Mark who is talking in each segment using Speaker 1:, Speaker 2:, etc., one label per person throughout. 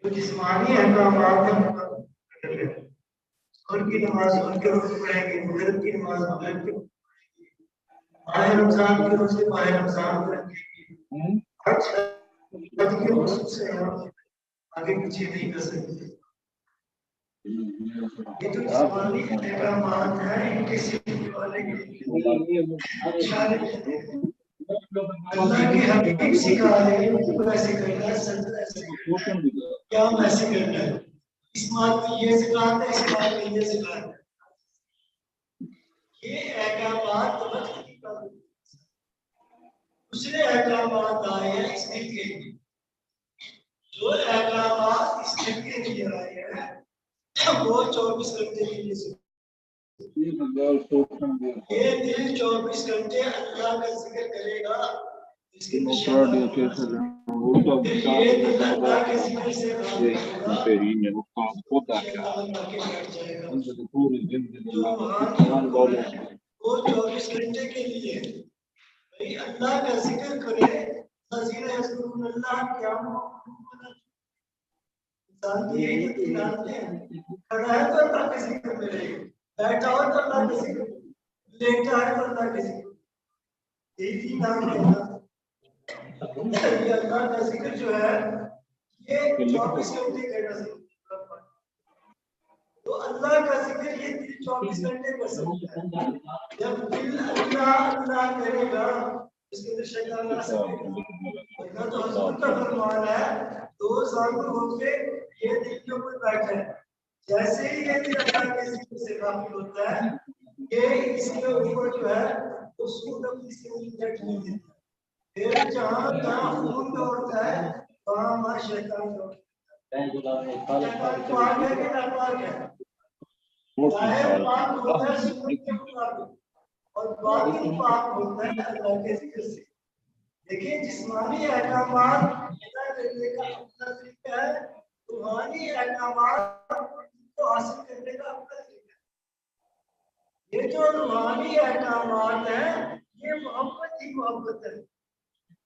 Speaker 1: جسمانی احکامات ہیں ان کی نماز ان کے وقت پڑھیں گے، مغرب کی نماز مغرب کے ماہ رمضان کے روزے ماہ رمضان کو رکھیں گے، حج کے موسم سے آگے پیچھے نہیں کر سکتے۔ یہ تو جسمانی احکامات ہیں، ان کے سیکھنے والے کے لیے اللہ کے حبیب سکھا رہے ہیں کہ ایسے کرنا ہے، سجدہ ایسے کرنا ہے، قیام ایسے کرنا ہے، اس بات میں یہ سکھاتا ہے، اس بات میں یہ سکھاتا ہے۔ یہ احکامات دوسرے احکامات آئے ہیں اس دن کے لیے، جو احکامات اس دن کے لیے آئے ہیں وہ 24 گھنٹے کے لیے یہ دل 24 گھنٹے اللہ کا ذکر کرے گا، اس کے یہ دل اللہ کے ذکر سے وہ 24 گھنٹے کے لیے اللہ کا ذکر کرے، اللہ کیا انسان تو یہی جانتے ہیں، کھڑا ہے تو اللہ کے ذکر میں رہے، بیٹھا ہو تو اللہ کے ذکر، لیٹا ہے تو اللہ کے ذکر، یہی نام ہے نا۔ یہ اللہ کا ذکر جو ہے یہ 24 گھنٹے کرنا ضروری ہے، تو اللہ کا ذکر یہ 24 گھنٹے کر سکتا ہے۔ جب دل اللہ اللہ کرے گا اس کے اندر شیطان نہ سکے گا، ورنہ تو حضور کا فرمان ہے 2 سال ہو کے یہ دل کے اوپر بیٹھا ہے، جیسے ہی یہ دل اللہ کے ذکر سے غافل ہوتا ہے یہ اس کے اوپر جو ہے وہ سود اپنی سے بیٹھ نہیں دیتا، پھر جہاں جہاں خون دوڑتا ہے وہاں وہاں شیطان دوڑتا ہے۔ شیطان پاک ہے کہ ناپاک ہے؟ ظاہر پاک ہوتا ہے سنت کے مطابق اور باطن پاک ہوتا ہے اللہ کے ذکر سے۔ دیکھیں جسمانی احکامات ادا کرنے کا اپنا طریقہ ہے، روحانی احکامات کو حاصل کرنے کا اپنا طریقہ ہے۔ یہ جو روحانی احکامات ہیں یہ محبت ہی محبت ہے،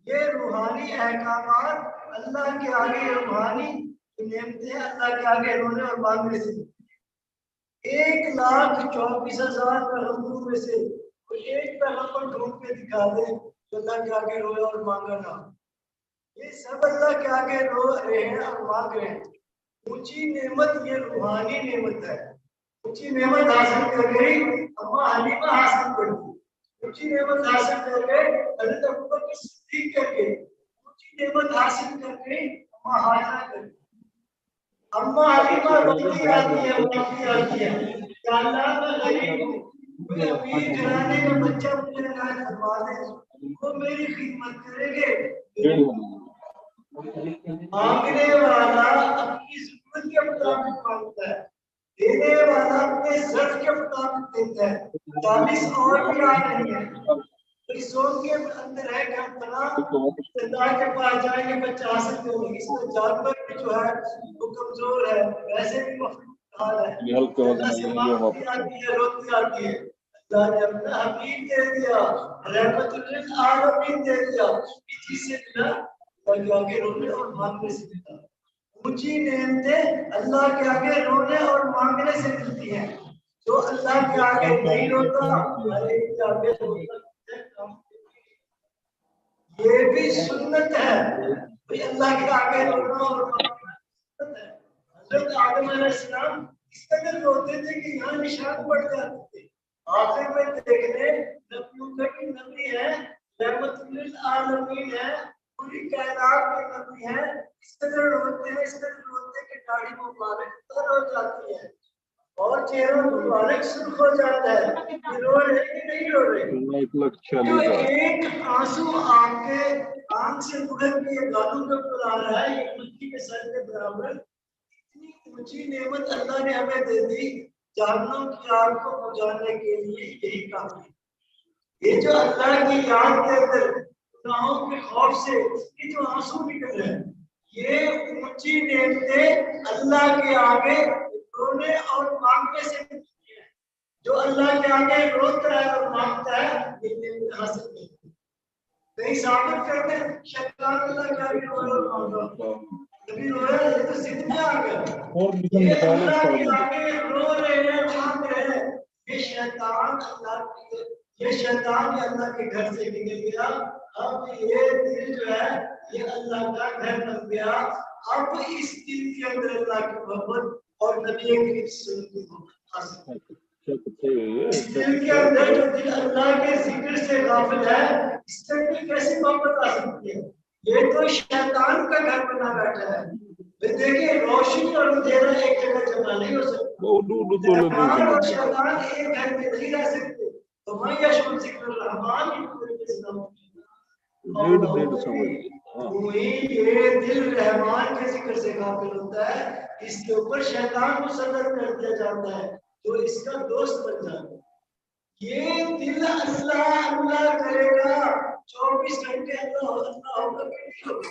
Speaker 1: یہ روحانی احکامات اللہ کے آگے روحانی نعمتیں اللہ کے آگے رونے اور مانگنے سے 1,24,000 پیغمبروں میں سے کوئی ایک پیغمبر ڈھونڈ کے دکھا دے جو اللہ کے آگے رویا اور مانگا نہ، یہ سب اللہ کے آگے رو رہے ہیں اور مانگ رہے ہیں۔ اونچی نعمت یہ روحانی نعمت ہے، اونچی نعمت حاصل کر گئی اما حلیمہ حاصل کر گئی، اونچی نعمت حاصل کر گئے حضرت ابوبکر صدیق کر گئے، اونچی نعمت حاصل کر گئی اما حاجرہ کر گئی۔ اما حلیمہ روتی آتی ہے، روتی آتی ہے کہ اللہ میں غریب ہوں، کوئی امیر گھرانے کا بچہ مجھے عنایت فرما دے، وہ میری خدمت کریں گے۔ مانگنے والا اپنی ضرورت کے مطابق مانگتا ہے، دینے والا اپنے ضرورت کے مطابق دیتا ہے۔ 40 اور بھی آ رہی ہیں، اس سوچ کے اندر ہے کہ ہم فلاں سردار کے پاس جائیں گے بچہ حاصل کریں گے، اس میں جانور بھی جو ہے وہ کمزور ہے، ویسے بھی مخلوق حال ہے، اللہ سے مانگتی آتی ہے روتی آتی ہے، اللہ نے اپنا حبیب دے دیا، رحمت للعالمین دے دیا، اسی سے ملا اللہ کے آگے رونے اور مانگنے سے ملتا۔ اونچی نعمتیں اللہ کے آگے رونے اور مانگنے سے ملتی ہیں، جو اللہ کے آگے نہیں روتا اللہ کے آگے روتا۔ یہ بھی سنت ہے بھئی اللہ کے آگے رونا اور مانگنا سنت ہے۔ حضرت آدم علیہ السلام اس قدر روتے تھے کہ یہاں نشان پڑ جاتے تھے، آخر میں دیکھنے نبیوں کا کہ نبی ہے، رحمت للعالمین ہے، پوری کائنات میں نبی ہے، اس قدر روتے ہیں کہ داڑھی مبارک تر ہو جاتی ہے اور چہرہ مبارک سرخ ہو جاتا ہے۔ یہ رو رہے کہ نہیں رو رہے؟ جو ایک آنسو آنکھ سے گزر کے گالوں کے اوپر آ رہا ہے، یہ مٹی کے سر کے برابر، اتنی اونچی نعمت اللہ نے ہمیں دے دی، جہنم کی آگ کو بجھانے کے لیے یہی کافی ہے۔ یہ جو اللہ کی یاد کے اندر گناہوں کے خوف سے یہ جو آنسو نکل رہے ہیں، یہ اونچی نعمتیں اللہ کے آگے رونے اور مانگنے سے ملتی ہیں۔ جو اللہ کے آگے روتا ہے اور مانگتا ہے یہ نعمتیں حاصل نہیں ہوتی۔ کہیں ثابت کرتے ہیں شیطان اللہ کے آگے رو اور مانگا، کبھی رویا یہ تو ضد میں آ گیا، یہ اللہ کے آگے رو رہے ہیں مانگ رہے ہیں۔ یہ شیطان اللہ کے گھر سے نکل گیا، اب یہ دل جو ہے یہ اللہ کا گھر بن گیا۔ اب اس دل کے اندر اللہ کی محبت اور نبی کریم صلی اللہ علیہ وسلم کی محبت حاصل ہے۔ اس دل کے اندر جو دل اللہ کے ذکر سے غافل ہے، اس سے بھی کیسی محبت آ سکتی ہے؟ یہ تو شیطان کا گھر بنا بیٹھا ہے۔ دیکھیے روشنی اور اندھیرا ایک جگہ جمع نہیں ہو سکتا، رحمان اور شیطان ایک گھر میں نہیں رہ سکتے۔ تو میں یشکر ذکر الرحمان یہ دل رحمان کے ذکر سے غافل ہوتا ہے، اس کے اوپر شیطان مسلط کر دیا جاتا ہے جو اس کا دوست بن جاتا ہے۔ یہ دل اللہ اللہ کرے گا 24 گھنٹے اللہ اللہ ہوگا کہ نہیں ہوگا؟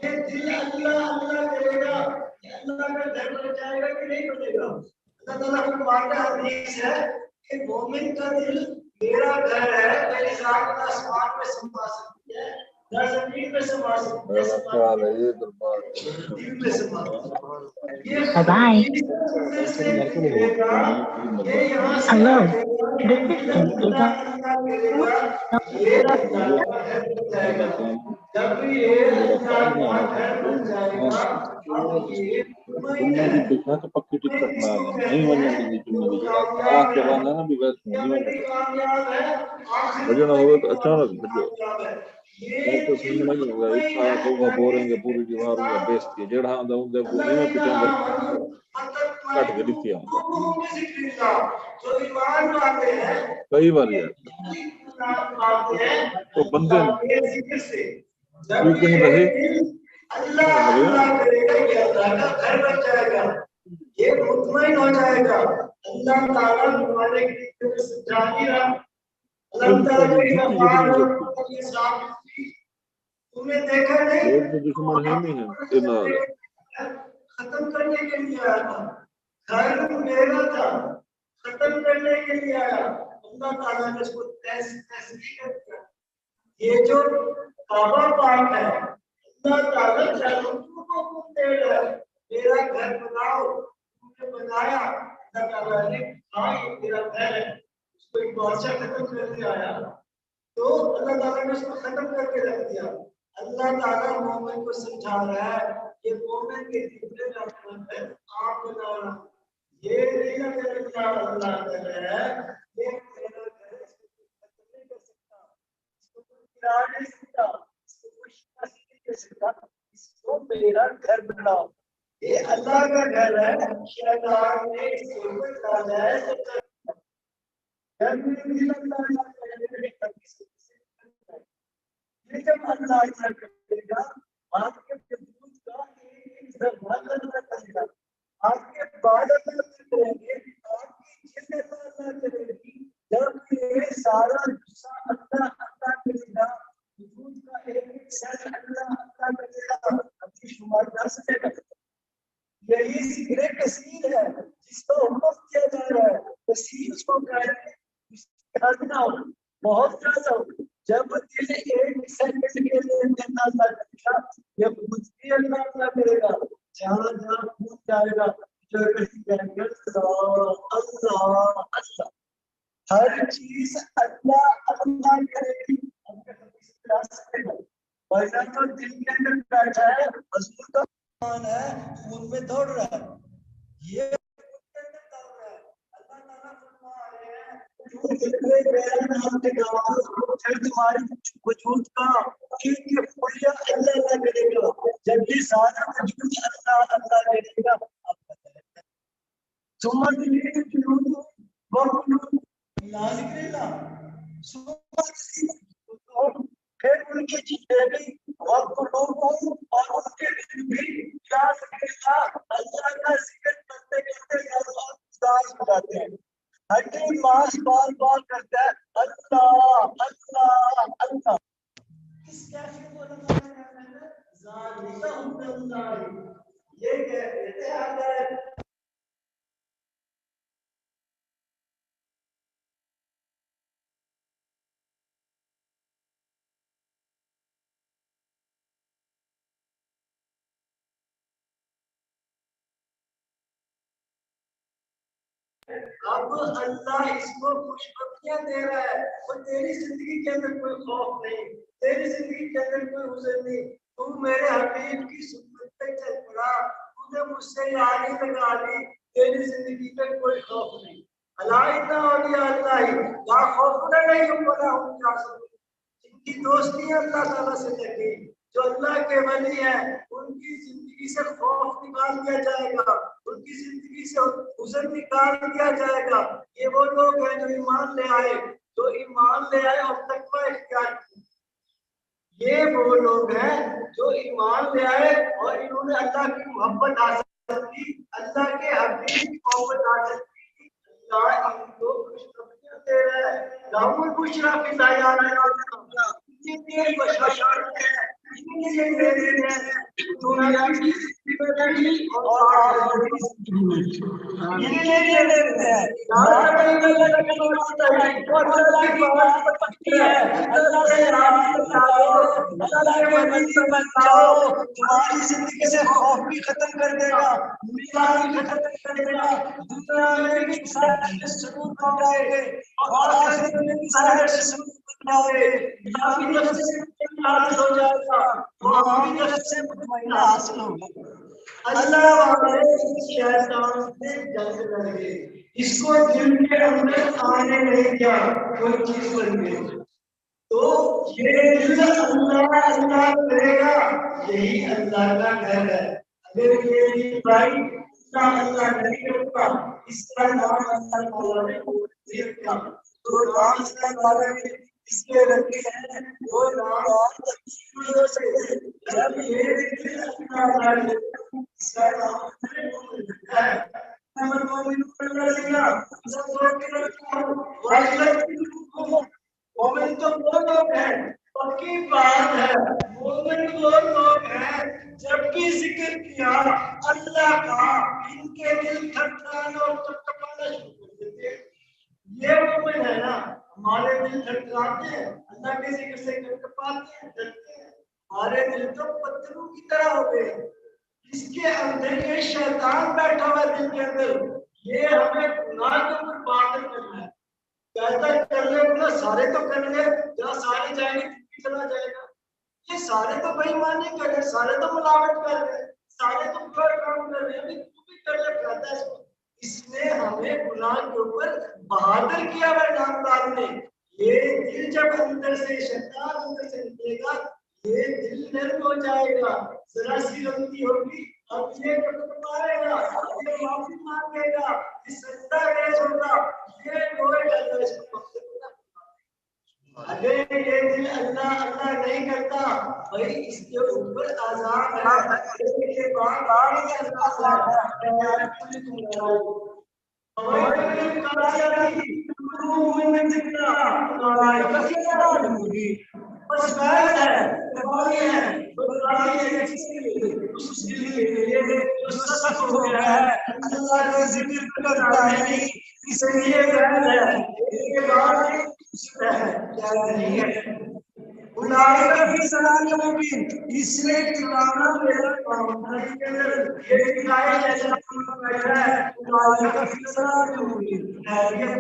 Speaker 1: یہ دل اللہ اللہ کرے گا یہ اللہ کا گھر بن جائے گا کہ نہیں بنے گا؟ اللہ تعالیٰ کو مانتا حدیث ہے کہ مومن کا دل میرا گھر ہے، میری ذات آسمان میں سما سکتی ہے نہ زمین میں سما سکتی ہے، دل میں سما سکتی ہے۔
Speaker 2: Hello, this is Cynthia.
Speaker 1: جب یہ اللہ کا گھر بن جائے گا اب یہ
Speaker 3: پکی ٹکٹ نہیں ونجن کے بعد نا بھی بس نہیں ونجن ہوگا تو اچانک بھجو تو سمجھ نہیں ہوگا ایک سال کو بوریں گے پوری دیواروں کا بیس کی جڑا ہوں دے کو نہیں پٹیں کٹ کے دکھیا کئی بار یار تو بندے کیوں رہے
Speaker 1: اللہ اللہ کرے گا کہ اللہ کا گھر بن جائے گا، یہ مطمئن ہو جائے گا۔ اللہ تعالیٰ ہمارے لیے سمجھا نہیں رہا، اللہ تعالیٰ کی مفاد اور یہ ثابت کی تم نے دیکھا نہیں،
Speaker 3: دشمن ہے نہیں ہے
Speaker 1: ختم کرنے کے لیے آیا تھا، گھر میرا تھا ختم کرنے کے لیے آیا، اللہ تعالیٰ نے اس کو تسلیم کر دیا۔ یہ جو کعبہ پاک ہے اللہ تعالیٰ جانوروں کو حکم دے رہا ہے میرا گھر بناؤ، تم نے بنایا، اللہ تعالیٰ نے کہا یہ میرا گھر ہے، اس کو ایک بادشاہ ختم کر کے آیا تو اللہ تعالیٰ نے اس کو ختم کر کے رکھ دیا۔ اللہ تعالیٰ مومن کو سمجھا رہا ہے یہ مومن کے دل کا مطلب ہے آپ بنا رہا، یہ نہیں اگر اللہ کر رہا ہے یہ میرا گھر ہے، اس کو کوئی ختم نہیں کر سکتا، اس کو کوئی گرا نہیں سکتا، اس کو کوئی شکست نہیں کر سکتا، اس کو میرا گھر بناؤ۔ یہ اللہ کا گھر ہے، شیطان نے اس کو بتایا ہے جب اللہ کرے گا آپ کے وجود کا ایک زبان اللہ کرے گا، آپ کے بعد اللہ کریں گے، آپ کی جلد اللہ کرے گی، جب یہ سارا غصہ اللہ اللہ کرے گا، وجود کا ایک سر اللہ اللہ کرے گا، ابھی شمار کر سکے گا۔ یہی ذکر کثیر ہے جس کو حکم کیا جا رہا ہے، کثیر اس کو کہتے ہیں، بہت زیادہ جب دل ایک سیکنڈ کے لیے اللہ کرے گا، جب کچھ بھی اللہ کرے گا، جہاں جہاں پہنچ جائے گا اللہ اللہ، ہر چیز اللہ اللہ کرے گی۔ تو دل کے اندر بیٹھا ہے، حضور کا ایمان ہے، خون میں دوڑ رہا ہے، یہ تمہاری وجود کا اللہ کرے گا، جب یہ سارا وجود اللہ اللہ کرے گا پھر ان کی چیزیں بھی وقت لوگوں اور ان کے دل بھی کیا سکتا اللہ کا ذکر کرتے کرتے اداس ہو جاتے ہیں۔ ہڈی ماس بار بار کرتا ہے اللہ اللہ اللہ اس کیفی کو ذالک حکم اللہ یہ کہتے ہیں اب اللہ اس کو خوشخبریاں دے رہا ہے اور تیری زندگی کے اندر کوئی خوف نہیں، تیری زندگی کے اندر کوئی حزن نہیں، تو میرے حبیب کی سنت پہ چل پڑا، تو نے مجھ سے یاری لگا لی، تیری زندگی میں کوئی خوف نہیں۔ اللہ اتنا اولیاء اللہ لا خوف علیہم ولا هم یحزنون، جن کی دوستی اللہ تعالیٰ سے لگی، جو اللہ کے ولی ہیں، ان کی زندگی سے خوف نکال دیا جائے گا، ان کی زندگی سے حزن نکال دیا جائے گا۔ یہ وہ لوگ ہیں جو ایمان لے آئے، جو ایمان لے آئے اور تقوی اختیار کی۔ یہ وہ لوگ ہیں جو ایمان لے آئے اور انہوں نے اللہ کی محبت حاصل کی، اللہ کے حبیب کی محبت حاصل کی۔ اللہ ان کو خوشخبریاں دے رہا ہے، لہم البشریٰ فی الحیاۃ الدنیا، یہ بشارت ہے، یہ میرے ہیں دنیا کی زندگی اور آخرت کی زندگی میں یہ لیتے ہیں۔ اللہ کی بات پکی ہے، اللہ سے رابطہ بتاؤ، اللہ کے ولی بن جاؤ، تمہاری زندگی سے خوف بھی ختم کر دے گا، بیماری بھی ختم کر دے گا، دنیا میں بھی سارے سکون پا جائے گے اور آخرت میں بھی سارے سکون پا جاؤ گے۔ یہاں بھی نفس سے مطمئنہ حاصل ہو جائے گا، وہاں بھی نفس سے مطمئنہ حاصل ہوگا۔ اللہ والے شیطان سے جنگ لڑے، اس کو دل کے اندر آنے نہیں دیا کوئی چیز بن گئی، تو یہ دل اللہ اللہ کرے گا، یہی اللہ کا گھر ہے۔ اگر یہ دل بھائی اللہ اللہ نہیں کرتا، اس کا نام اللہ تعالیٰ نے نہیں رکھا، تو نام اللہ تعالیٰ نے اس کے رکھے ہیں وہ نام تقسیموں سے، جب یہ دل اللہ اللہ نے اس کا نام رکھا ہے۔ نمبر مومن مومن تو وہ لوگ ہیں، پکی بات ہے، مومن وہ لوگ ہیں جب بھی ذکر کیا اللہ کا ان کے دل تھرتھرانا اور کپکپانا شروع کر دیتے ہیں۔ یہ مومن ہے نا، ہمارے دل تھرتھراتے ہیں، اللہ کے ذکر سے کپکپاتے ہیں، ڈرتے ہیں، ہمارے دل تو پتھروں کی طرح ہو گئے ہیں۔ اس کے اندر یہ شیطان بیٹھا ہوا ہے دل کے اندر، یہ ہمیں گناہ کے اوپر باطل کرنا ہے، کہتا ہے کر لے بولا سارے تو کر لے، جہاں سارے جائیں گے بھی چلا جائے گا، یہ سارے تو بے ایمانی کر رہے، سارے تو ملاوٹ کر رہے، سارے تو برا کام کر رہے ہیں، تو بھی کر لے کہتا ہے اس نے ہمیں گناہ کے اوپر بہادر کیا ہوا نامدار نے۔ یہ دل جب اندر سے شیطان اندر سے نکلے گا، یہ دل نرم ہو جائے گا، ذرا سی غلطی ہوگی اب یہ مارے گا، یہ معافی مانگے گا، یہ سجدہ ریز ہوگا، یہ روئے گا، اللہ اس کو مقصد ہوگا۔ اگر یہ دل اللہ اللہ نہیں کرتا بھائی اس کے اوپر عذاب ہے، اس کے بعد آگے عذاب ہے۔ بس بات ہے دبائی ہے، دبائی ہے کس کے لیے؟ اس دل کے لیے جو سخت ہو گیا ہے، اللہ کا ذکر کرتا ہے نہیں، اس لیے بات ہے ایک بات ہے کیا نہیں ہے بلائے کا بھی سلام مبین، اس نے ٹھکانا میرا کام کے اندر یہ دکھائے جیسا بیٹھا ہے، بلائے کا بھی سلام مبین ہے یہ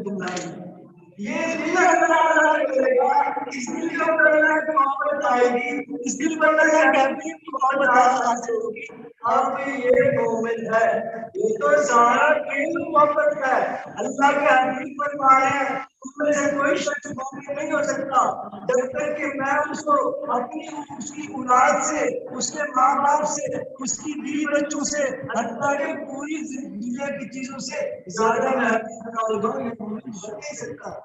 Speaker 1: بلائے یہ دل اللہ اللہ کرے گا، اس دل کے اوپر اللہ کی محبت آئے گی، اس دل پر اللہ کی حبیب کی محبت حاصل ہوگی۔ اب یہ مومن ہے، یہ تو سارا دل محبت ہے، اللہ کے حبیب پر مانے ہیں، اس میں سے کوئی شخص مومن نہیں ہو سکتا جب تک کہ میں اس کو اپنی اس کی اولاد سے، اس کے ماں باپ سے، اس کی بیوی بچوں سے، حتیٰ کہ پوری دنیا کی چیزوں سے زیادہ محبت نہ ہو جاؤں، یہ مومن ہو نہیں سکتا۔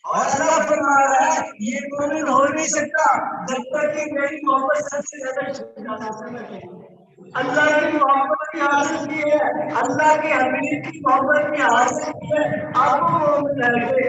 Speaker 1: اور اللہ فرما رہا ہے یہ مومن ہو نہیں سکتا جب تک کہ میری محبت سب سے زیادہ حاصل نہ کرے۔ اللہ کی محبت کی حاصل کی ہے، اللہ کے حبیب کی محبت کی حاصل کی ہے، اب وہ مومن ہے۔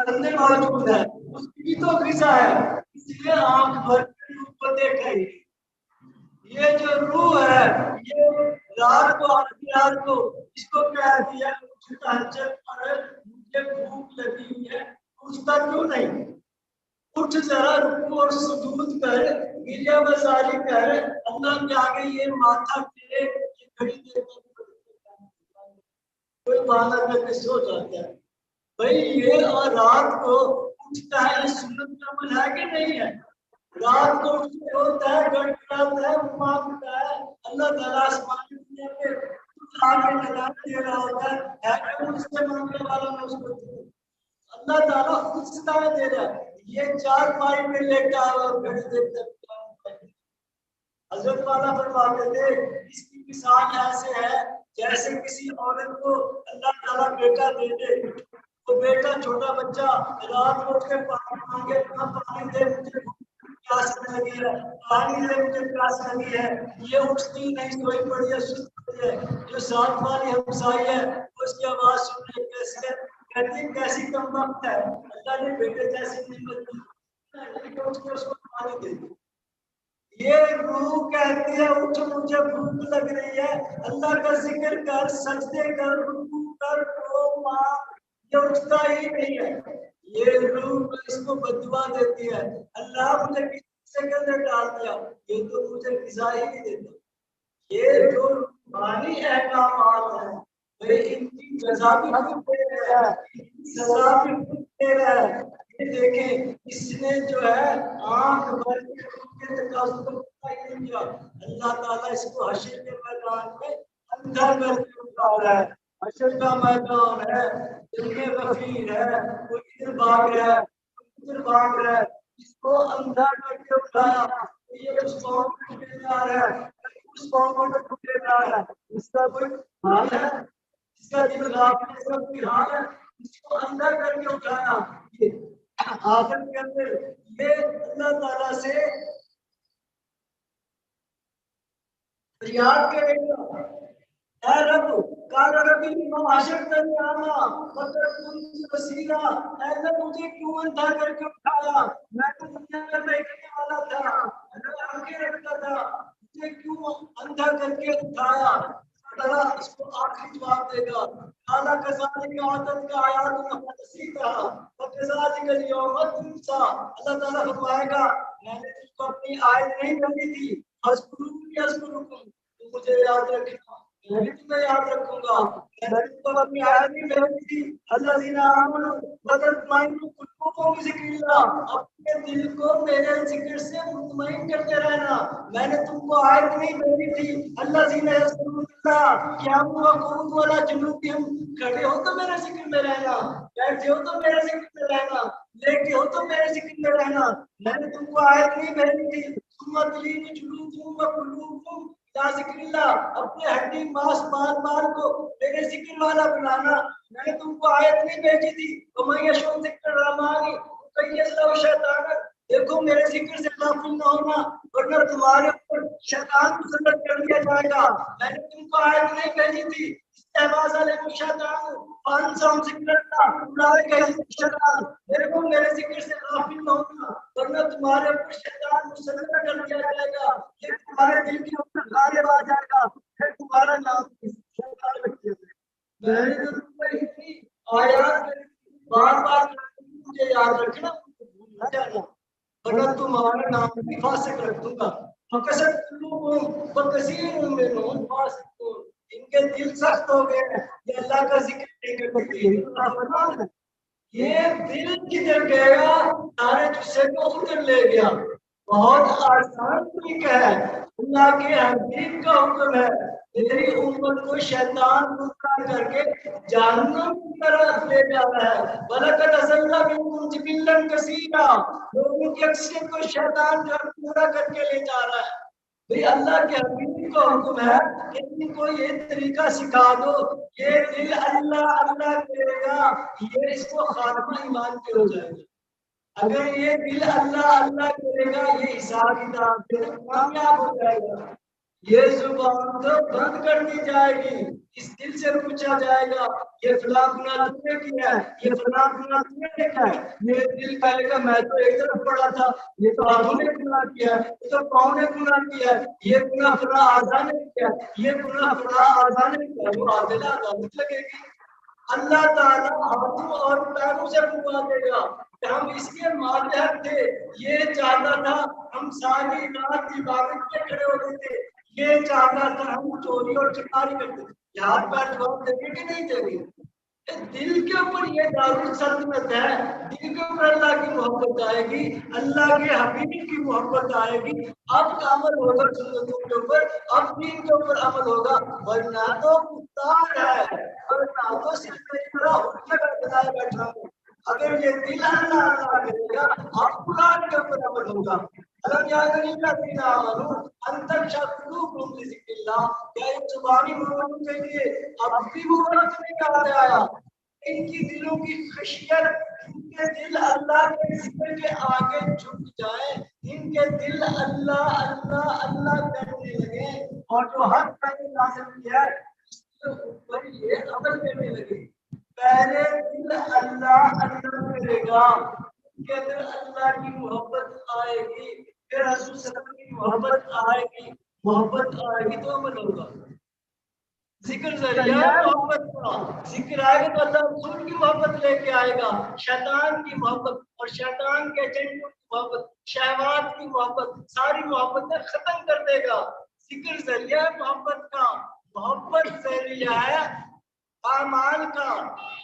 Speaker 1: اندر موجود ہے، اس کی بھی تو غذا ہے، اس لیے آنکھ بھر کے روح کو دیکھے۔ یہ جو روح ہے یہ رات کو آدھی رات کو اس کو کہہ دیا تہجد پر مجھے بھوک لگی ہوئی ہے، اٹھتا کیوں نہیں؟ اٹھ ذرا رکوع اور سجود کر، گریہ بازاری کر، اللہ کے آگے یہ ماتھا ٹیک، یہ گھڑی دیر تک کوئی بہانہ کر کے سو جاتا ہے۔ بھائی یہ اور رات کو اٹھتا ہے، یہ سنت کا عمل ہے کہ نہیں ہے؟ رات کو اٹھ کے ہوتا ہے، گڑگڑاتا ہے، مانگتا ہے، اللہ تعالیٰ آسمانی دنیا پہ آگے نظام دے رہا ہوتا ہے کہ اس سے مانگنے والا میں اس کو دوں۔ اللہ تعالیٰ خود ستائے دے رہا ہے، یہ چار پائی میں لیٹا اور گھڑی دیکھتا ہے۔ حضرت والا فرماتے تھے اس کی مثال ایسے ہے جیسے کسی عورت کو اللہ تعالیٰ بیٹا دے دے، وہ بیٹا چھوٹا بچہ رات کو اٹھ کے پانی مانگے، پانی دے مجھے پیاس لگی ہے، پانی دے مجھے پیاس لگی ہے، یہ اٹھتی نہیں، سوئی پڑی ہے، سست پڑی ہے۔ جو ساتھ والی ہمسائی ہے وہ اس کی آواز سن رہی ہے، کیسی ہے؟ کہتی ہے کیسی کم وقت ہے، اللہ نے بیٹے جیسی نعمت دی، اٹھ کے اس کو پانی دے دی۔ یہ روح کہتی ہے اٹھ مجھے بھوک لگ رہی ہے، اللہ کا ذکر کر، سجدے کر، رکوع کر، رو مانگ، یہ اٹھتا ہی نہیں ہے۔ یہ روح اس کو بددعا دیتی ہے، اللہ مجھے کسی کے اندر ڈال دیا، یہ تو مجھے غذا ہی نہیں دیتا۔ یہ جو روحانی احکامات ہیں بھائی ان کی جزا بھی خود دے رہا ہے، ان کی سزا بھی خود دے رہا ہے۔ یہ دیکھیں اس نے جو ہے آنکھ بھر کے تقاضوں کو پورا نہیں کیا، اللہ تعالیٰ اس کو حشر کے میدان میں اندھا کر کے اٹھا رہا ہے۔ حشر کا میدان ہے، دنیا غفیر ہے، کوئی ادھر بھاگ رہا ہے، کوئی ادھر بھاگ رہا ہے، اس کو اندھا کر کے اٹھایا، یہ اس قوم کو ٹھکے جا رہا ہے، اس قوم کو ٹھکے جا رہا ہے، اس کا کوئی حال ہے، اس کا دل غافل ہے، اس کا کوئی حال ہے، اس کو اندھا کر کے اٹھایا۔ آخر کے اندر یہ اللہ تعالیٰ سے فریاد کرے گا، اے رب قال رب لما حشرتنی اعمیٰ وقد كنت بصیرا، اے اللہ مجھے کیوں اندھا کر کے اٹھایا، میں تو دنیا میں دیکھنے والا تھا، میں آنکھیں رکھتا تھا، مجھے کیوں اندھا کر کے اٹھایا؟ اللہ اس کو آخری جواب دے گا، قال كذلك عادت کا آیات نسیتھا وكذلك اليوم تنسى۔ اللہ تعالیٰ فرمائے گا میں نے تجھ کو اپنی آیت نہیں بھیجی تھی، اذکرونی اذکرکم، تو مجھے یاد رکھنا میں بھی تمہیں یاد رکھوں گا، میں نے تم کو اپنی آیت نہیں بھیجی تھی، الذین آمنوا وتطمئن قلوبهم بذکر اللہ، اپنے دل کو میرے ذکر سے مطمئن کرتے رہنا، میں نے تم کو آیت نہیں بھیجی تھی، الذین یذکرون اللہ قیاما وقعودا وعلی جنوبہم، کھڑے ہو تو میرے ذکر میں رہنا، بیٹھے ہو تو میرے ذکر میں رہنا، لیٹے ہو تو میرے ذکر میں رہنا، میں نے تم کو آیت نہیں بھیجی تھی، ثم تلین جلودہم وقلوبہم الی ذکر اللہ، اپنے ہڈی ماس بال کو میرے ذکر والا بنانا، میں نے تم کو آیت نہیں بھیجی تھی، وَمَن يَعْشُ ذِكْرَ الرَّحْمَنِ يُقَيِّضْ لَهُ شَيْطَانًا، دیکھو میرے ذکر سے غافل نہ ہونا ورنہ تمہارے اوپر شیطان مسلط کر دیا جائے گا، میں نے تم کو آیت نہیں بھیجی تھی، استحواذ علیکم الشیطان فانساہم ذکر اللہ اولئک حزب الشیطان، دیکھو میرے ذکر سے غافل نہ ہونا ورنہ تمہارے اوپر شیطان مسلط کر دیا جائے گا، یہ تمہارے دل کے اوپر غالب آ جائے گا، پھر تمہارا نام شیطان رکھ دیا جائے گا۔ میں نے تو تم کو اتنی آیات بار بار مجھے یاد رکھنا، بھول نہ جانا ورنہ تمہارا نام بھی فاسق رکھ دوں گا۔ فَقَسَتْ قُلُوبُهُمْ وَكَثِيرٌ مِّنْهُمْ فَاسِقُونَ، ان کے دل سخت ہو گئے ہیں، یہ اللہ کا ذکر نہیں کرتے، یہ اللہ فرمان ہے، یہ دل کدھر گیا، سارے جسے کو ادھر لے گیا۔ بہت آسان طریقہ ہے، اللہ کے حبیب کا حکم ہے، میری امت کو شیطان گمراہ کر کے جہنم کی طرف لے جانا ہے۔ وَلَقَدْ أَضَلَّ مِنكُمْ جِبِلًّا كَثِيرًا، لوگوں کی اکثریت کو شیطان جو ہے پورا کر کے لے جا رہا ہے۔ بھئی اللہ کے حبیب کا حکم ہے کہ ان کو یہ طریقہ سکھا دو، یہ دل اللہ اللہ کرے گا، یہ اس کو خاتمہ ایمان پہ ہو جائے گا۔ اگر یہ دل اللہ اللہ کرے گا، یہ حساب کتاب سے کامیاب ہو جائے گا، یہ زبان تو بند کر دی جائے گی، اس دل سے پوچھا جائے گا یہ فلاں گناہ تم نے کیا ہے، یہ فلاں گناہ تم نے کیا ہے، یہ دل کہے گا میں تو ایک طرف پڑا تھا، یہ تو ہاتھوں نے گناہ کیا ہے، یہ تو پاؤں نے گناہ کیا ہے، یہ گناہ فلاں اعضاء نے کیا ہے، یہ گناہ فلاں اعضاء نے کیا ہے، وہ عادل عدالت لگے گی۔ اللہ تعالیٰ ہاتھوں اور پیروں سے پکوا دے گا کہ ہم اس کے ماتحت تھے، یہ چاہتا تھا ہم ساری رات عبادت کے کھڑے ہوتے تھے، یہ چاہتا تھا ہم چوری اور چکاری کرتے تھے، یہاں پر جواب دے گے کہ نہیں دے گے؟ دل کے اوپر یہ دارالسلطنت ہے، دل کے اوپر اللہ کی محبت آئے گی، اللہ کے حبیب کی محبت آئے گی، اب کا عمل ہوگا سنتوں کے اوپر، اب دین کے اوپر عمل ہوگا، ورنہ تو کفار ہے، ورنہ تو صرف ایک طرح حجت بنائے بیٹھا ہوں۔ اگر یہ دل اللہ اللہ کرے گا اب قرآن کے اوپر عمل ہوگا۔ الم یعلم الذین آمنوا ان تخشع قلوبهم لذکر اللہ، کیا یہ زبانی مومنوں کے لیے اب بھی وہ وقت نہیں آیا ان کی دلوں کی خشیت، ان کے دل اللہ کے ذکر کے آگے جھک جائیں، ان کے دل اللہ اللہ اللہ کرنے لگے اور جو حق میں نے نازل کیا ہے اس کے اوپر یہ عمل کرنے لگے۔ پہلے دل اللہ اللہ کرے گا، ان کے اندر اللہ کی محبت آئے گی، پھر رسول صلی اللہ علیہ وسلم کی محبت آئے گی، محبت آئے گی تو عمل ہوگا۔ ذکر ذریعہ ہے محبت کا، ذکر آئے گا تو اللہ رسول کی محبت لے کے آئے گا، شیطان کی محبت اور شیطان کے ایجنٹوں کی محبت، شہوات کی محبت، ساری محبتیں ختم کر دے گا۔ ذکر ذریعہ ہے محبت کا، محبت ذریعہ ہے اعمال کا،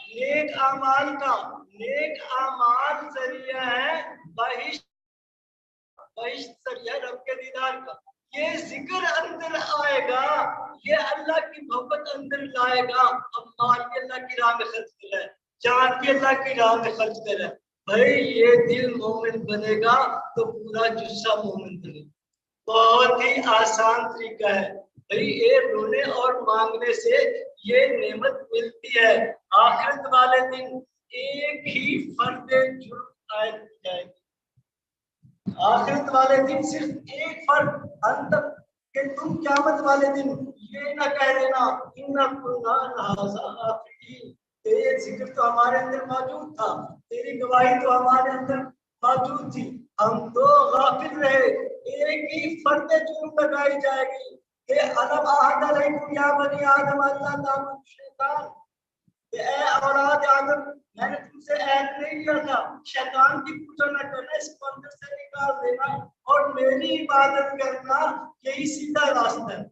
Speaker 1: نیک اعمال کا، نیک اعمال ذریعہ ہے بہشت، بہشت ذریعہ رب کے دیدار کا۔ یہ ذکر اندر آئے گا، یہ اللہ کی محبت اندر لائے گا، اب مال بھی اللہ کی راہ میں خرچ کرے، جان بھی اللہ کی راہ میں خرچ کرے، بھائی یہ دل مومن بنے گا تو پورا جسہ مومن بنے گا۔ بہت ہی آسان طریقہ ہے بھائی، یہ رونے اور مانگنے سے یہ نعمت ملتی ہے۔ آخرت والے دن ایک ہی فرد جرم عائد کی جائے گی، آخرت والے دن صرف ایک فرد انت کہ تم قیامت والے دن یہ نہ کہہ دینا ان کنا لہذا غافلین، تیرے ذکر تو ہمارے اندر موجود تھا، تیری گواہی تو ہمارے اندر موجود تھی، ہم تو غافل رہے۔ ایک ہی فرد جرم لگائی جائے گی کہ الم اعہد علیکم یا بنی آدم اللہ تعبدوا الشیطان، کہ اے اولاد آدم میں نے تم سے عہد نہیں کیا تھا شیطان کی پوجا نہ کرنا، اس کو اندر سے نکال دینا اور میری عبادت کرنا، یہی سیدھا راستہ ہے۔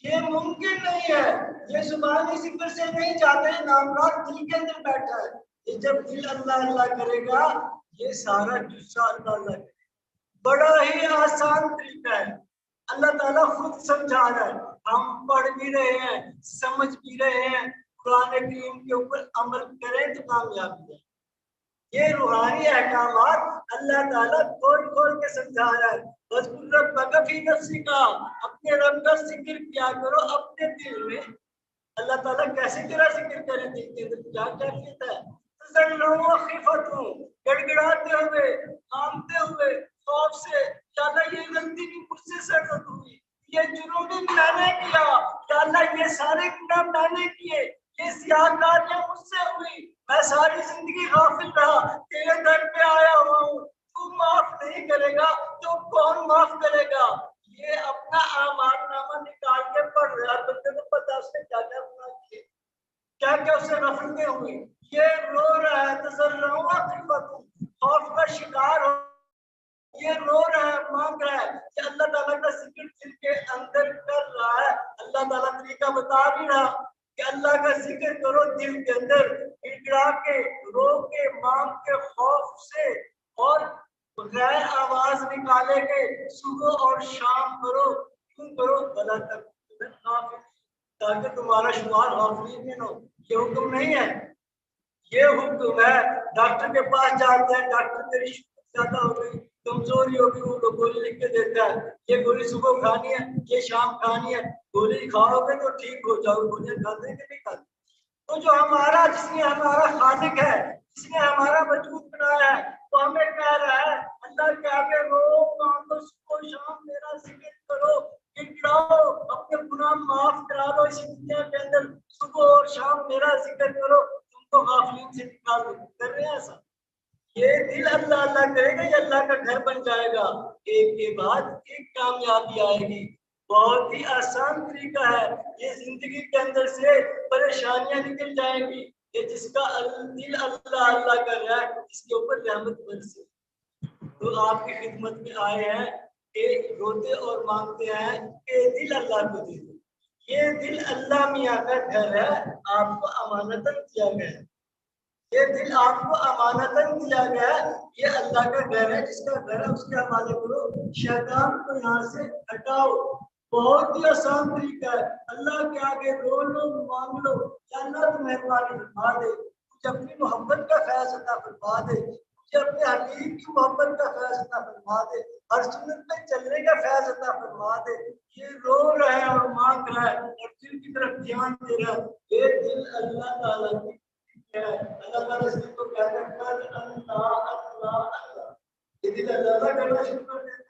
Speaker 1: یہ ممکن نہیں ہے، یہ زبانی ذکر سے نہیں جاتے، نامراد دل کے اندر بیٹھا ہے۔ یہ جب دل اللہ اللہ کرے گا یہ سارا جسہ اللہ اللہ کرے گا۔ بڑا ہی آسان طریقہ ہے، اللہ تعالیٰ خود سمجھا رہا ہے، ہم پڑھ بھی رہے ہیں سمجھ بھی رہے ہیں، قرآن کریم کے اوپر عمل کریں تو کامیابی ہے۔ یہ روحانی احکامات اللہ تعالیٰ کھول کھول کے سمجھا رہا ہے۔ وَاذْكُرْ رَبَّكَ فِي نَفْسِكَ، اپنے رب کا ذکر کیا کرو اپنے دل میں۔ اللہ تعالیٰ کیسے تیرا ذکر کرے دل کے اندر، کیا کیفیت ہے؟ تَضَرُّعًا وَخِيفَةً، گڑگڑاتے ہوئے، مانگتے ہوئے، خوف سے، یا اللہ یہ غلطی بھی مجھ سے سرزد ہوئی، یہ جرم بھی میں نے کیا، یا اللہ یہ سارے گناہ میں نے کیے، یہ سیاکاریاں مجھ سے ہوئی، میں ساری زندگی غافل رہا، تیرے در پہ آیا ہوا ہوں، تو معاف نہیں کرے گا تو کون معاف کرے گا؟ یہ اپنا اعمال نامہ نکال کے پڑھ رہا ہے، بندے کو پتا اس نے کیا کیا گناہ کیے، کیا کیا اسے نفرتیں ہوئی، یہ رو رہا ہے تضرعا وخیفۃ، خوف کا شکار ہو، یہ رو رہا ہے مانگ رہا ہے کہ اللہ تعالیٰ کا ذکر دل کے اندر کر رہا ہے۔ اللہ تعالیٰ طریقہ بتا بھی رہا کہ اللہ کا ذکر کرو دل کے اندر، گڑگڑا کے، رو کے، مانگ کے، خوف سے، اور غیر آواز نکالے کے صبح اور شام کرو، کیوں کرو؟ بلا تک تاکہ تمہارا شمار غافلین میں نہ ہو۔ یہ حکم نہیں ہے، یہ حکم ہے۔ ڈاکٹر کے پاس جاتے ہیں، ڈاکٹر تیری شوگر زیادہ ہو گئی، کمزوری ہوگی، وہ تو گولی لکھ کے دیتا ہے، یہ گولی صبح کھانی ہے، یہ شام کھانی ہے، گولی کھاؤ گے تو ٹھیک ہو جاؤ، گولیاں کھاتے ہیں کہ نہیں کھاتے؟ تو جو ہمارا، جس نے ہمارا خالق ہے، جس نے ہمارا وجود بنایا ہے، وہ ہمیں کہہ رہا ہے اللہ کے آگے رو مانگو، صبح شام میرا ذکر کرو، گڑگڑاؤ، اپنے گناہ معاف کرا لو اس دنیا کے اندر، اور شام میرا ذکر کرو تم کو غافلین سے نکال دو. کر رہے ہیں ایسا؟ یہ دل اللہ اللہ کرے گا یہ اللہ کا گھر بن جائے گا. ایک کے بعد ایک کامیابی آئے گی. بہت ہی آسان طریقہ ہے. یہ زندگی کے اندر سے پریشانیاں نکل جائیں گی. یہ جس کا دل اللہ اللہ کر رہا ہے اس کے اوپر رحمت برسے. تو آپ کی خدمت میں آئے ہیں کہ روتے اور مانگتے ہیں کہ دل اللہ کو دے دو. یہ دل اللہ میاں کا گھر ہے. آپ کو امانتاً دیا گیا ہے. یہ دل آپ کو امانتاً دیا گیا ہے. یہ اللہ کا گھر ہے. جس کا گھر ہے اس کے حوالے کرو. شیطان کو یہاں سے ہٹاؤ. بہت ہی آسان طریقہ ہے. اللہ کے آگے رو لو مانگ لو یا اللہ تو مہربانی فرما دے. مجھے اپنی محبت کا فیض عطا فرما دے. مجھے اپنے حبیب کی محبت کا فیض عطا فرما دے. ہر سنت پہ چلنے کا فیض عطا فرما دے. یہ رو رہا ہے اور مانگ رہا ہے اور دل کی طرف دھیان دے رہا ہے. یہ دل اللہ تعالیٰ کی اللہ تعالیٰ اس کو کہتے ہیں کر اللہ اللہ اللہ. یہ دل اللہ کرنا شروع کر دیتے.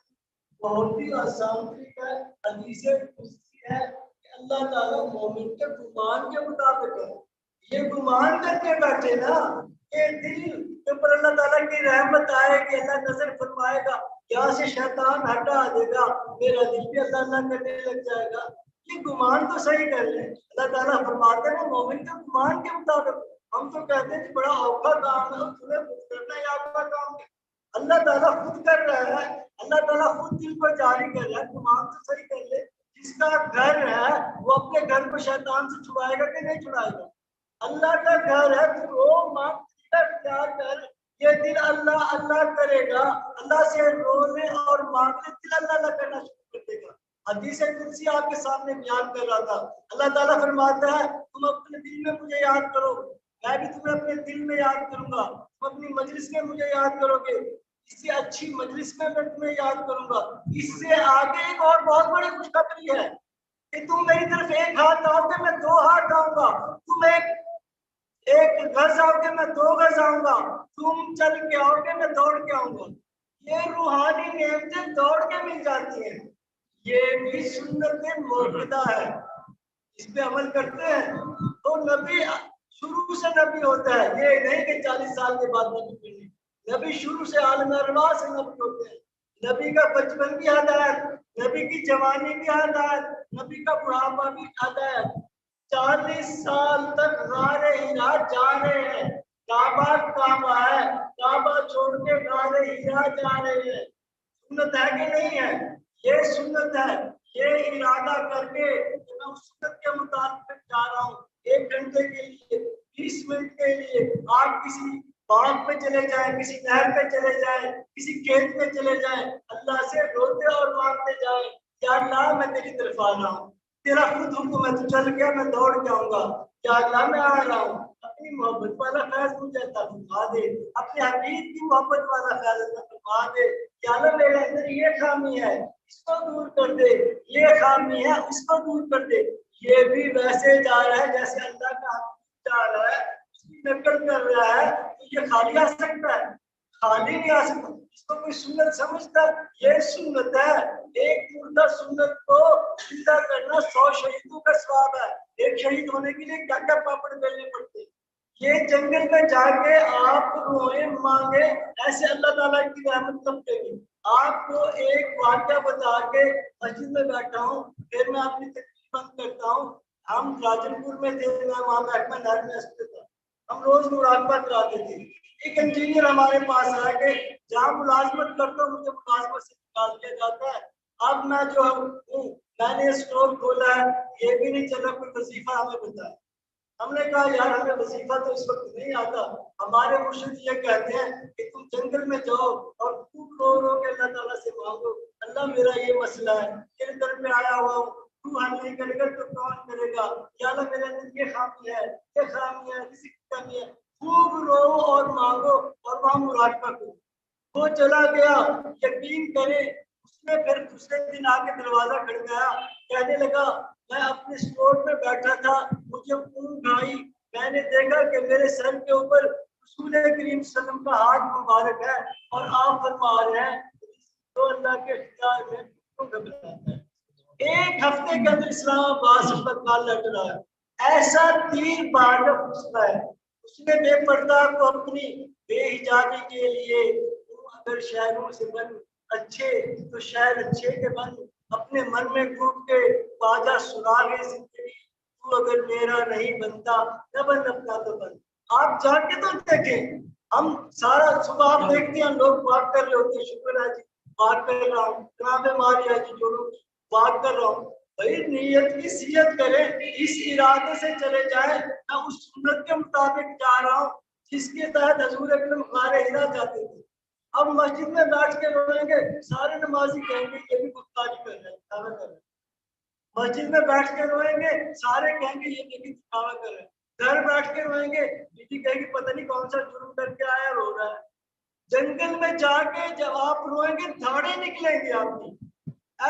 Speaker 1: بہت ہی آسان طریقہ ہے. حدیث قدسی ہے کہ اللہ تعالیٰ مومن کے گمان کے مطابق ہے. یہ گمان کر کے بیٹھے نا کہ دل کے اوپر اللہ تعالیٰ کی رحمت آئے گی. اللہ نظر فرمائے گا یہاں سے شیطان ہٹا دے گا. میرا دل بھی اللہ اللہ کرنے لگ جائے گا. یہ گمان تو صحیح کر لیں. اللہ تعالیٰ فرماتے ہیں مومن کے گمان کے مطابق. ہم تو کہتے ہیں کہ بڑا اوکھا کام ہے تمہیں خود کرنا ہے آپ کا کام ہے. اللہ تعالیٰ خود کر رہا ہے. اللہ تعالیٰ خود دل کو جاری کر رہا ہے. گمان تو صحیح کر لے. جس کا گھر ہے وہ اپنے گھر کو شیطان سے چھڑائے گا کہ نہیں چھڑائے گا؟ اللہ کا گھر ہے. تو رو مانگ اختیار کر. یہ دل اللہ اللہ کرے گا. اللہ سے رونے اور مانگنے دل اللہ اللہ کرنا شروع کر دے گا. حدیث قدسی آپ کے سامنے بیان کر رہا تھا. اللہ تعالیٰ فرماتا ہے تم اپنے دل میں مجھے یاد کرو میں بھی تمہیں اپنے دل میں یاد کروں گا. تم اپنی مجلس میں مجھے یاد کرو گے. اس سے اچھی مجلس میں میں تمہیں یاد کروں گا. اس سے آگے ایک اور بہت بڑی خوشخبری ہے کہ تم میری طرف ایک ہاتھ آؤ گے میں دو ہاتھ آؤں گا. تم ایک گز آؤ گے میں دو گز آؤں گا. تم چل کے آؤ گے میں دوڑ کے آؤں گا. یہ روحانی نعمتیں دوڑ کے مل جاتی ہیں. یہ بھی سنت موقدہ ہے. اس پہ عمل کرتے ہیں تو نبی شروع سے نبی ہوتا ہے. یہ نہیں کہ 40 سال کے بعد نبی بنے. نبی شروع سے عالم ارواح سے نبی ہوتے ہیں. نبی کا بچپن کی ہدایت, نبی کی جوانی کی ہدایت, نبی کا بڑھاپا کی ہدایت. 40 سال تک غار ہرا جا رہے ہیں. کعبہ ہے. کعبہ چھوڑ کے غار ہرا جا رہے ہیں. سنت ہے کہ نہیں ہے؟ یہ سنت ہے. یہ ارادہ کر کے میں اس سنت کے مطابق جا رہا ہوں. 1 گھنٹے کے لیے 20 منٹ کے لیے آپ کسی باغ پہ چلے جائیں, کسی نہر پہ چلے جائیں, کسی کھیت میں چلے جائیں, اللہ سے روتے اور مانگتے جائیں یا اللہ میں تیری طرف آ رہا ہوں. تیرا خود حکم ہے تو چل گیا میں دوڑ کے آؤں گا. یا اللہ میں آ رہا ہوں. اپنی محبت والا فیض مجھے عطا فرما دے. اپنے حبیب کی محبت والا فیض عطا فرما دے. یا اللہ میرے اندر یہ خامی ہے اس کو دور کر دے. یہ خامی ہے اس کو دور کر دے. یہ بھی ویسے جا رہا ہے جیسے اللہ کا حبیب جا رہا ہے. اس کی نقل کر رہا ہے. تو یہ خالی آ سکتا ہے؟ خالی نہیں آ سکتا. اس کو کوئی سنت سمجھتا ہے؟ یہ سنت ہے. ایک مردہ سنت کو زندہ کرنا 100 شہیدوں کا ثواب ہے. ایک شہید ہونے کے لیے کیا کیا پاپڑ بیلنے پڑتے ہیں. یہ جنگل میں جا کے آپ روئے مانگے ایسے اللہ تعالیٰ کی رحمت لپٹے گی. آپ کو ایک واقعہ بتا کے مسجد میں بیٹھا ہوں پھر میں اپنی تقریر بند کرتا ہوں. ہم راجن پور میں تھے. میں وہاں محکمہ نہر میں تھا. ہم روز مراقبہ کراتے تھے. ایک انجینئر ہمارے پاس آیا کہ جہاں ملازمت کرتا ہوں مجھے ملازمت سے نکال دیا جاتا ہے. اب میں جو ہوں میں نے اسٹور کھولا ہے. یہ بھی نہیں چلا کوئی وظیفہ ہمیں بتائے. ہم نے کہا یار ہمیں وظیفہ تو اس وقت نہیں آتا. ہمارے مرشد یہ کہتے ہیں کہ تم جنگل میں جاؤ اور خوب رو رو کے اللہ تعالیٰ سے مانگو اللہ میرا یہ مسئلہ ہے تیرے در میں آیا ہوا ہوں تو حل نہیں کرے گا تو کون کرے گا. یا اللہ میرے اندر یہ خامی ہے یہ خامی ہے کسی کی کمی ہے. خوب رو اور مانگو اور وہاں مراقبہ کرو. وہ چلا گیا. یقین کرے اس نے پھر دوسرے دن آ کے دروازہ کھڑکایا. کہنے لگا میں اپنے اسٹور میں بیٹھا تھا مجھے اونگ آئی. میں نے دیکھا کہ میرے سر کے اوپر رسول کریم صلی اللہ علیہ وسلم کا ہاتھ مبارک ہے اور آپ فرما رہے ہیں تو اللہ کے اختیار میں گھبراتا ہے. 1 ہفتے کے اندر اسلام آباد سے پتہ لگ رہا ہے. ایسا تیر بار جب گھستا ہے اس نے بے پردہ کو اپنی بے حجابی کے لیے اگر شہروں سے بن اچھے تو شہر اچھے کے بن اپنے من میں ڈوب کے باجا سنا گے زندگی تو اگر میرا نہیں بنتا نہ بن اپنا تو بن. آپ جا کے تو دیکھیں ہم سارا صبح آپ دیکھتے ہیں لوگ بات کر رہے ہوتے ہیں شکر ہے جی بات کر رہا ہوں کلام ماریا جی جو لوگ بات کر رہا ہوں بھائی نیت کی سیت کریں اس ارادے سے چلے جائیں میں اس سنت کے مطابق جا رہا ہوں جس کے تحت حضور اکرم غار حرا جاتے تھے. اب مسجد میں بیٹھ کے روئیں گے سارے نمازی کہیں گے یہ بھی گفتگو کر رہے ہیں دعویٰ کر رہے ہیں. مسجد میں بیٹھ کے روئیں گے سارے کہیں گے یہ بھی دعویٰ کر رہے ہیں. گھر بیٹھ کے روئیں گے بیٹی کہے گی پتہ نہیں کون سا جرم کر کے آیا رو رہا ہے. جنگل میں جا کے جب آپ روئیں گے دھاڑے نکلیں گے آپ کی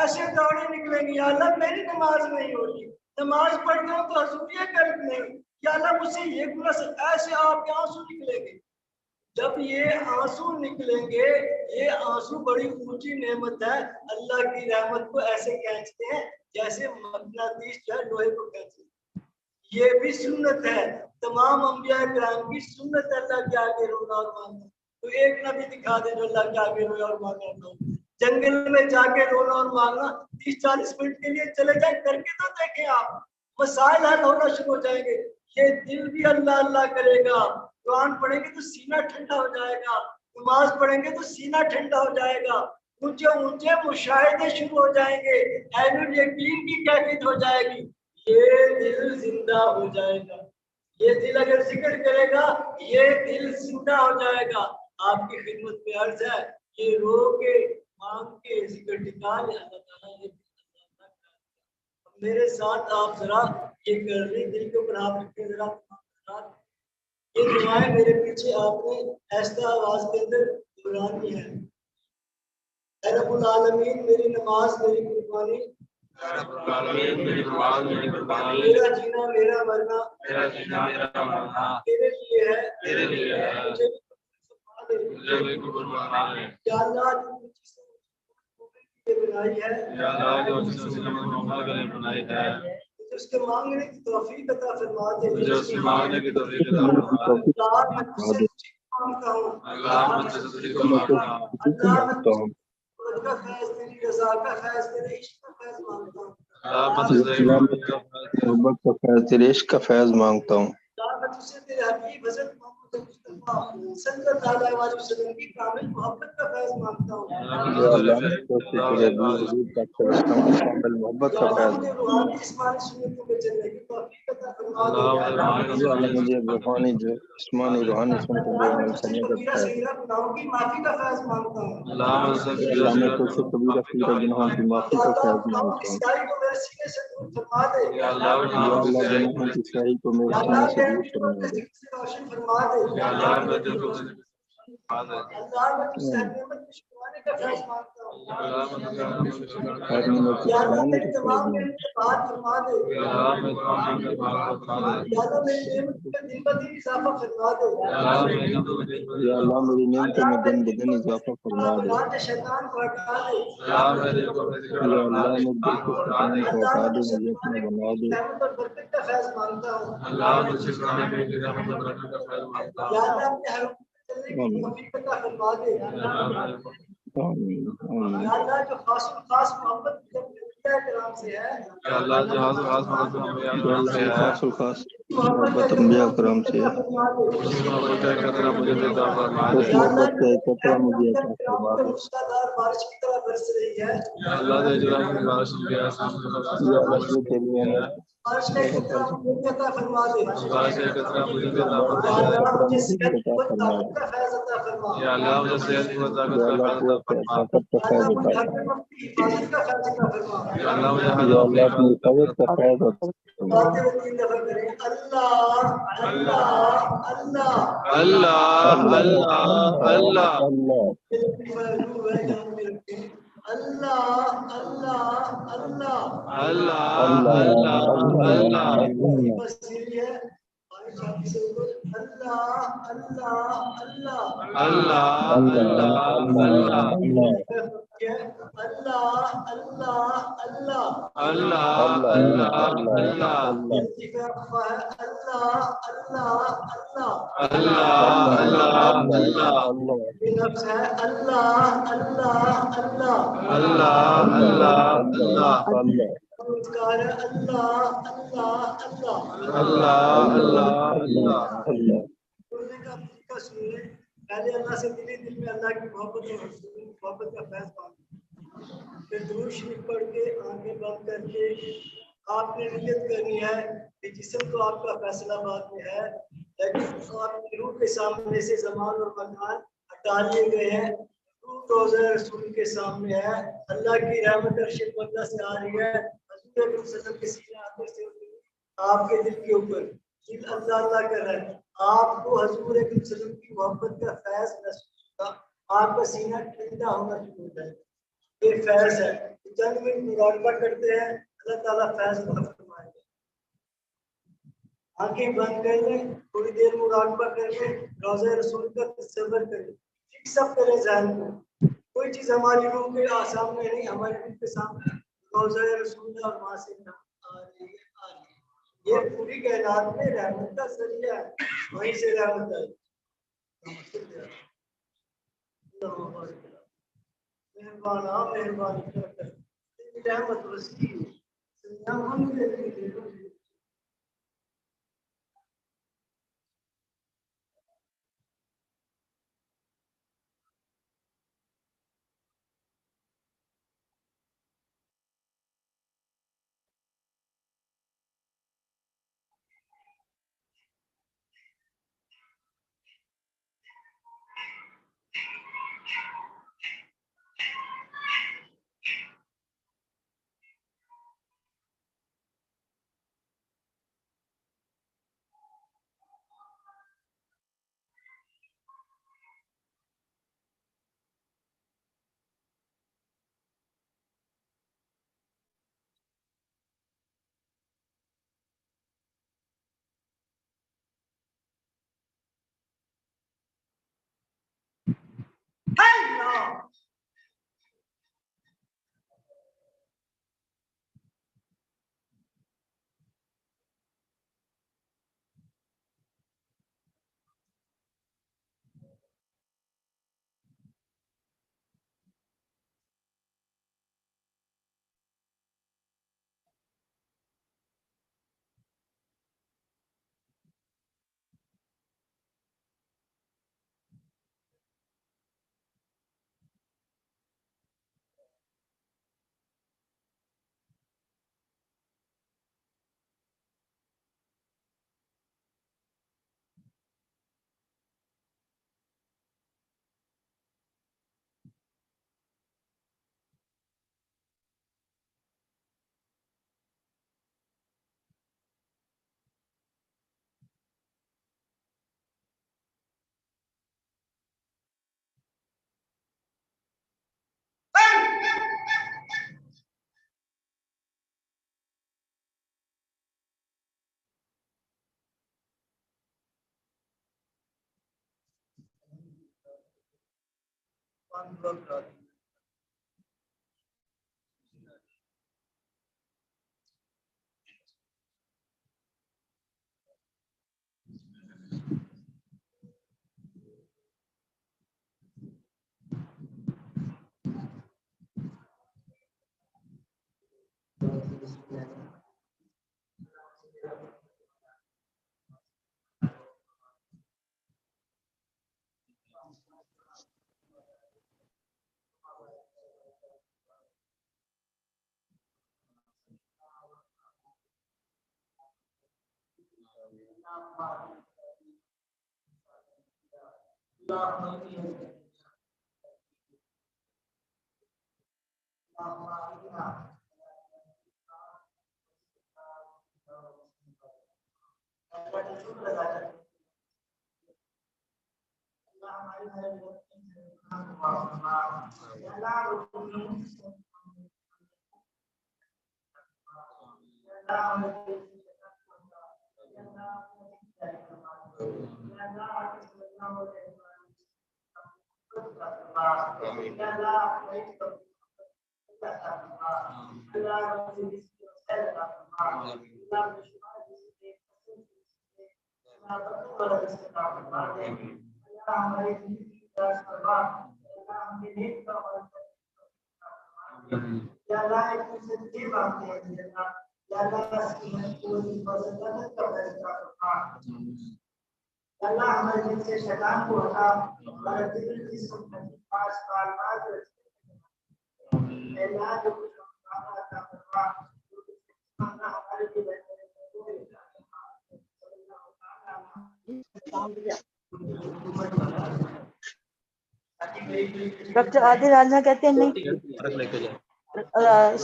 Speaker 1: ایسے دھاڑے نکلیں گے یا اللہ میری نماز نہیں ہو رہی نماز پڑھ جاؤ تو حضور یہ قلب نہیں یا اللہ مجھ سے یہ گناہ سے ایسے آپ کے آنسو نکلیں گے. جب یہ آنسو نکلیں گے یہ آنسو بڑی اونچی نعمت ہے. اللہ کی رحمت کو ایسے کھینچتے ہیں جیسے مقناطیس جو ہے لوہے کو کھینچتے ہیں. یہ بھی سنت ہے تمام انبیاء کرام کی سنت ہے اللہ کے آگے رونا اور مانگنا. تو ایک نبی دکھا دے جو اللہ کے آگے رویا اور مانگنا. جنگل میں جا کے رونا اور مانگنا 30-40 منٹ کے لیے چلے جائیں کر کے تو دیکھیں آپ مسائل حل ہونا شروع ہو جائیں گے. یہ دل بھی اللہ اللہ کرے گا. قرآن پڑھیں گے تو سینہ ٹھنڈا ہو جائے گا. نماز پڑھیں گے تو سینہ ٹھنڈا ہو جائے گا. اونچے اونچے مشاہدے شروع ہو جائیں گے. عین الیقین کی کیفیت ہو جائے گی. یہ دل زندہ ہو جائے گا. یہ دل اگر ذکر کرے گا یہ دل زندہ ہو جائے گا. آپ کی خدمت میں عرض ہے یہ رو کے مانگ کے ذکر ٹکال اللہ تعالیٰ نے میرے ساتھ آپ ذرا یہ کر رہے دل کے اوپر آپ رکھیں ذرا یہ دعائیں میرے پیچھے آپ نے ایسا آواز کے اندر دہرانی ہے. اے رب العالمین میری نماز میری قربانی میرا جینا میرا مرنا تیرے لیے ہے یا اللہ بنائی ہے اس کے مانگنے کی توفیق عطا فرما دے. تیری رضا کا فیض تیرے عشق کا فیض مانگتا ہوں.
Speaker 4: محبت کا فیض تیرے عشق کا فیض مانگتا ہوں.
Speaker 1: تیرے حبیب حضرت محمد مصطفیٰ صلی اللہ علیہ وسلم کی کامل محبت کا فیض مانگتا ہوں.
Speaker 4: محبت کا فیض
Speaker 1: روحانی جسمانی سنتوں پہ چلنے کی توفیق عطا فرما
Speaker 4: دے. مجھے روحانی جسمانی روحانی سنتوں پہ عمل کرنے کا فیض.
Speaker 1: گناہوں کی معافی کا فیض مانگتا ہوں.
Speaker 4: اللہ میں تو سے کبیرہ صغیرہ گناہوں کی معافی کا فیض مانگتا ہوں. یا اللہ گناہوں کی سیاہی کو میرے سینے سے دور فرما دے. ہر نعمت کو شکرانے کا فیض مانگتا ہوں. یا اللہ میری نعمتوں میں دن بدن اضافہ فرما دے. یا اللہ میرے دل کے شیطان کو ہٹا دے مجھے اپنا بنا دے. آمین آمین.
Speaker 1: جو خاص محبت سے ہے
Speaker 4: خاص محبت انبیاء کرام سے ہے. اس محبت کا ایک قطرہ مجھے عطا فرما دے.
Speaker 1: بارش کی طرح برس رہی ہے.
Speaker 4: یا اللہ مجھے تیری نعمت
Speaker 1: بارش کا ایک قطرہ مجھے عطا فرما دے.
Speaker 4: قطرہ مجھے عطا فرما دے. یا اللہ قوت طاقت کا فیض عطا فرما دے. یا اللہ اپنی قوت کا فیض عطا فرما دے. اللہ
Speaker 1: اللہ اللہ اللہ
Speaker 4: اللہ
Speaker 2: اللہ
Speaker 4: اللہ
Speaker 2: اللہ
Speaker 4: اللہ
Speaker 2: اللہ
Speaker 1: اللہ اللہ اللہ
Speaker 4: اللہ اللہ اللہ
Speaker 2: اللہ
Speaker 1: نفس ہے اللہ اللہ اللہ
Speaker 4: اللہ اللہ اللہ
Speaker 2: اللہ
Speaker 1: نمسکار ہے اللہ اللہ اللہ
Speaker 4: اللہ اللہ اللہ
Speaker 2: اللہ
Speaker 1: بولنے کا طریقہ سنیے پہلے اللہ سے دلی دل میں اللہ کی محبت اور رسول کی محبت کا فیض پانا پھر درود شریف پڑھ کے آنکھیں بند کر کے آپ نے نیت کرنی ہے کہ جسم تو آپ کا فیصلہ باد میں ہے لیکن آپ کی روح کے سامنے سے زمان اور مکان ہٹا لیے گئے ہیں روح روزہ رسول کے سامنے ہے اللہ کی رحمت عرش مقدس سے آ رہی ہے حضور صلی اللہ علیہ وسلم کے سینے آتے سے آپ کے دل کے اوپر دل اللہ اللہ کر رہا ہے آپ کو حضور صلی اللہ علیہ وسلم کی محبت کا فیض محسوس ہوگا آپ کا سینہ ٹھنڈا ہونا شروع ہو جائے گا یہ فیض ہے چند منٹ مراقبہ کرتے ہیں اللہ تعالیٰ فیض عطا فرمائے گا آنکھیں بند کر لیں تھوڑی دیر مراقبہ کر لیں روضہ رسول کا تصور کر لیں فکس اپ کریں ذہن کو کوئی چیز ہماری روح کے سامنے نہیں ہماری روح کے سامنے روضہ رسول اور وہاں سے آ رہی ہے آ رہی ہے یہ پوری کائنات میں رحمت کا ذریعہ ہے وہیں سے رحمت ہے مہربان مہربانی کر رحمت وسیع اللہ ہمارے دل سے شیطان کو ہٹا ہمارے دل کی سنت پاس کال بعد اللہ جو کچھ ہمارا عطا فرما جو کچھ ہمارے لیے
Speaker 2: ڈاکٹر عادل راجہ کہتے ہیں نہیں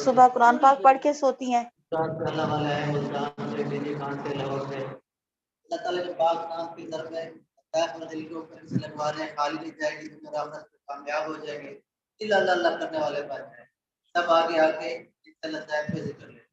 Speaker 2: صبح قرآن پاک پڑھ کے سوتی ہیں.
Speaker 5: اللہ والا ہے ملتان سے بجلی خان سے لاہور سے اللہ تعالیٰ کے پاک نام کی در میں دل کو سے لگوا رہے ہیں خالی نہیں جائے گی تو رحمت کامیاب ہو جائے گی. دل اللہ اللہ کرنے والے پاس ہیں سب آگے آ کے اللہ صاحب پہ ذکر لیں.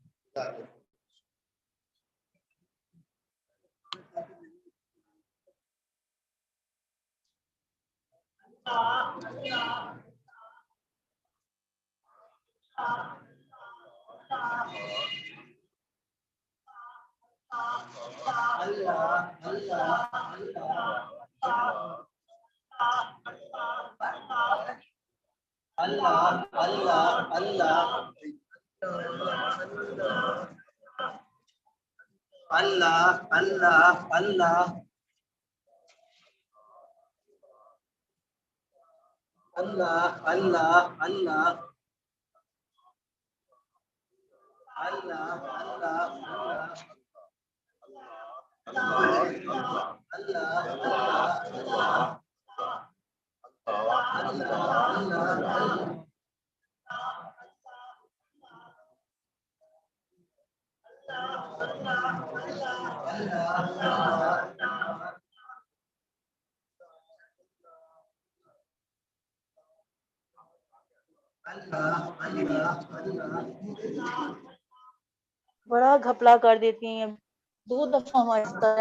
Speaker 2: بڑا گھپلا کر دیتی ہیں 2 دفعہ ہمارے
Speaker 1: اللہ